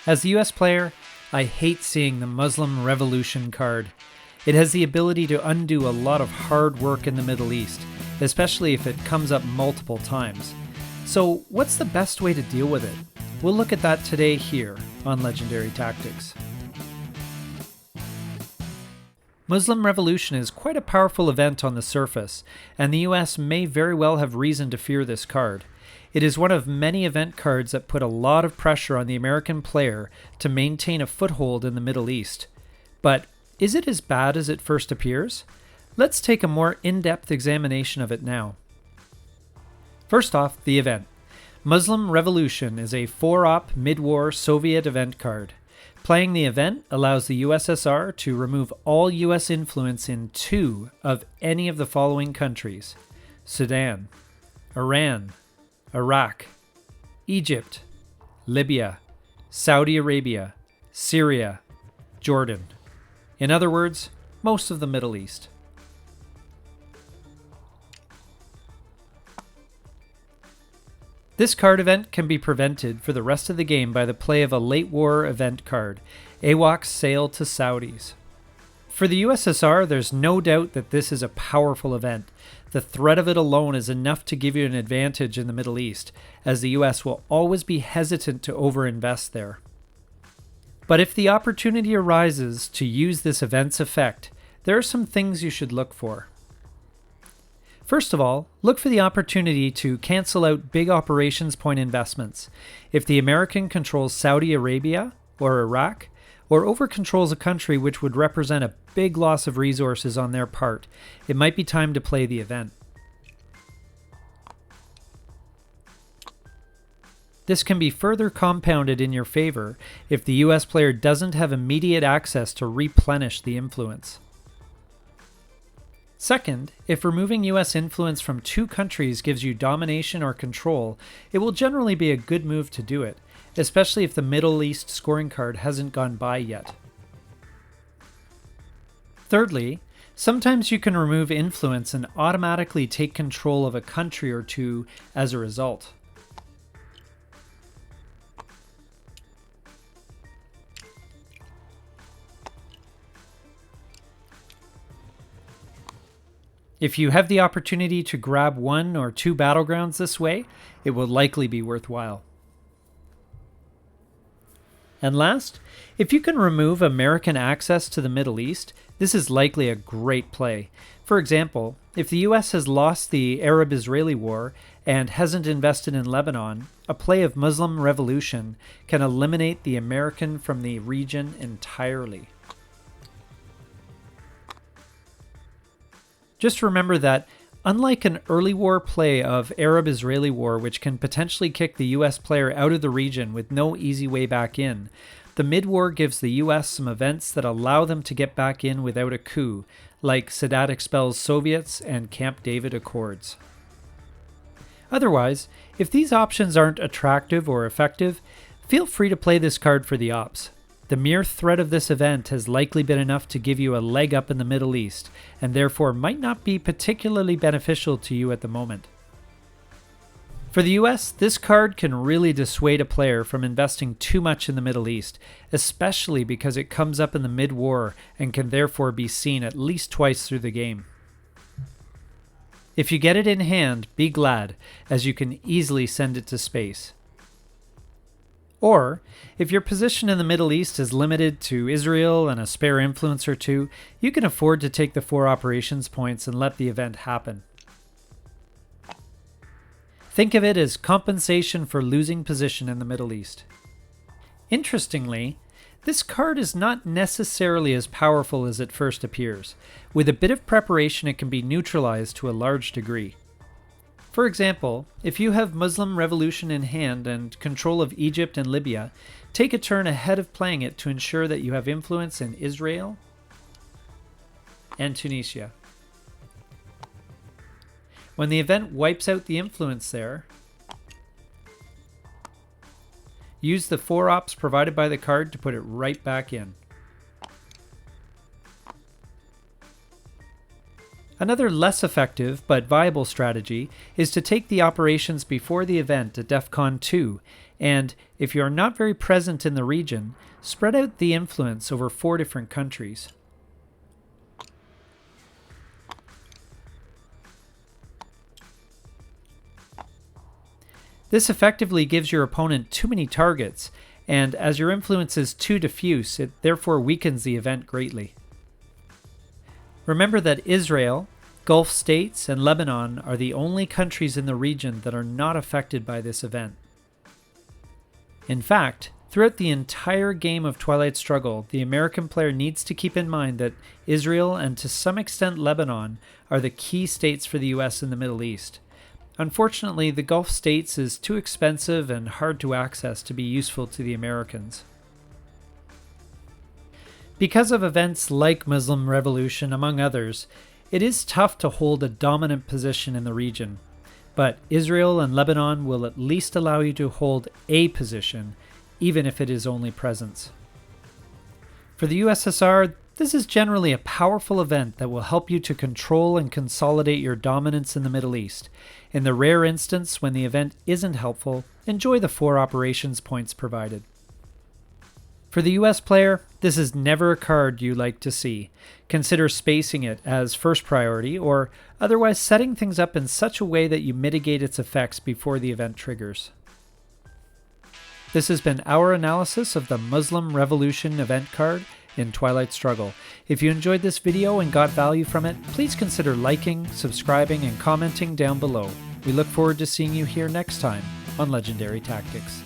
As the US player, I hate seeing the Muslim Revolution card. It has the ability to undo a lot of hard work in the Middle East, especially if it comes up multiple times. So what's the best way to deal with it? We'll look at that today here on Legendary Tactics. Muslim Revolution is quite a powerful event on the surface, and the US may very well have reason to fear this card. It is one of many event cards that put a lot of pressure on the American player to maintain a foothold in the Middle East. But is it as bad as it first appears? Let's take a more in-depth examination of it now. First off, the event. Muslim Revolution is a 4-op mid-war Soviet event card. Playing the event allows the USSR to remove all US influence in 2 of any of the following countries: Sudan, Iran, Iraq, Egypt, Libya, Saudi Arabia, Syria, Jordan. In other words, most of the Middle East. This card event can be prevented for the rest of the game by the play of a late war event card, AWACS Sail to Saudis. For the USSR, there's no doubt that this is a powerful event. The threat of it alone is enough to give you an advantage in the Middle East, as the US will always be hesitant to overinvest there. But if the opportunity arises to use this event's effect, there are some things you should look for. First of all, look for the opportunity to cancel out big operations point investments. If the American controls Saudi Arabia or Iraq, or over-controls a country which would represent a big loss of resources on their part, it might be time to play the event. This can be further compounded in your favor if the US player doesn't have immediate access to replenish the influence. Second, if removing US influence from 2 countries gives you domination or control, it will generally be a good move to do it, especially if the Middle East scoring card hasn't gone by yet. Thirdly, sometimes you can remove influence and automatically take control of a country or 2 as a result. If you have the opportunity to grab 1 or 2 battlegrounds this way, it will likely be worthwhile. And last, if you can remove American access to the Middle East, this is likely a great play. For example, if the US has lost the Arab-Israeli war and hasn't invested in Lebanon, a play of Muslim Revolution can eliminate the American from the region entirely. Just remember that, unlike an early war play of Arab-Israeli war which can potentially kick the US player out of the region with no easy way back in, the mid-war gives the US some events that allow them to get back in without a coup, like Sadat expels Soviets and Camp David Accords. Otherwise, if these options aren't attractive or effective, feel free to play this card for the ops. The mere threat of this event has likely been enough to give you a leg up in the Middle East, and therefore might not be particularly beneficial to you at the moment. For the US, this card can really dissuade a player from investing too much in the Middle East, especially because it comes up in the mid-war and can therefore be seen at least twice through the game. If you get it in hand, be glad, as you can easily send it to space. Or, if your position in the Middle East is limited to Israel and a spare influence or 2, you can afford to take the 4 operations points and let the event happen. Think of it as compensation for losing position in the Middle East. Interestingly, this card is not necessarily as powerful as it first appears. With a bit of preparation, it can be neutralized to a large degree. For example, if you have Muslim Revolution in hand and control of Egypt and Libya, take a turn ahead of playing it to ensure that you have influence in Israel and Tunisia. When the event wipes out the influence there, use the 4 ops provided by the card to put it right back in. Another less effective but viable strategy is to take the operations before the event at DEFCON 2 And if you are not very present in the region, spread out the influence over 4 different countries. This effectively gives your opponent too many targets, and as your influence is too diffuse, it therefore weakens the event greatly. Remember that Israel, Gulf states, and Lebanon are the only countries in the region that are not affected by this event. In fact, throughout the entire game of Twilight Struggle, the American player needs to keep in mind that Israel and to some extent Lebanon are the key states for the US in the Middle East. Unfortunately, the Gulf states is too expensive and hard to access to be useful to the Americans. Because of events like Muslim Revolution, among others, it is tough to hold a dominant position in the region. But Israel and Lebanon will at least allow you to hold a position, even if it is only presence. For the USSR, this is generally a powerful event that will help you to control and consolidate your dominance in the Middle East. In the rare instance when the event isn't helpful, enjoy the 4 operations points provided. For the US player, this is never a card you like to see. Consider spacing it as first priority, or otherwise setting things up in such a way that you mitigate its effects before the event triggers. This has been our analysis of the Muslim Revolution event card in Twilight Struggle. If you enjoyed this video and got value from it, please consider liking, subscribing, and commenting down below. We look forward to seeing you here next time on Legendary Tactics.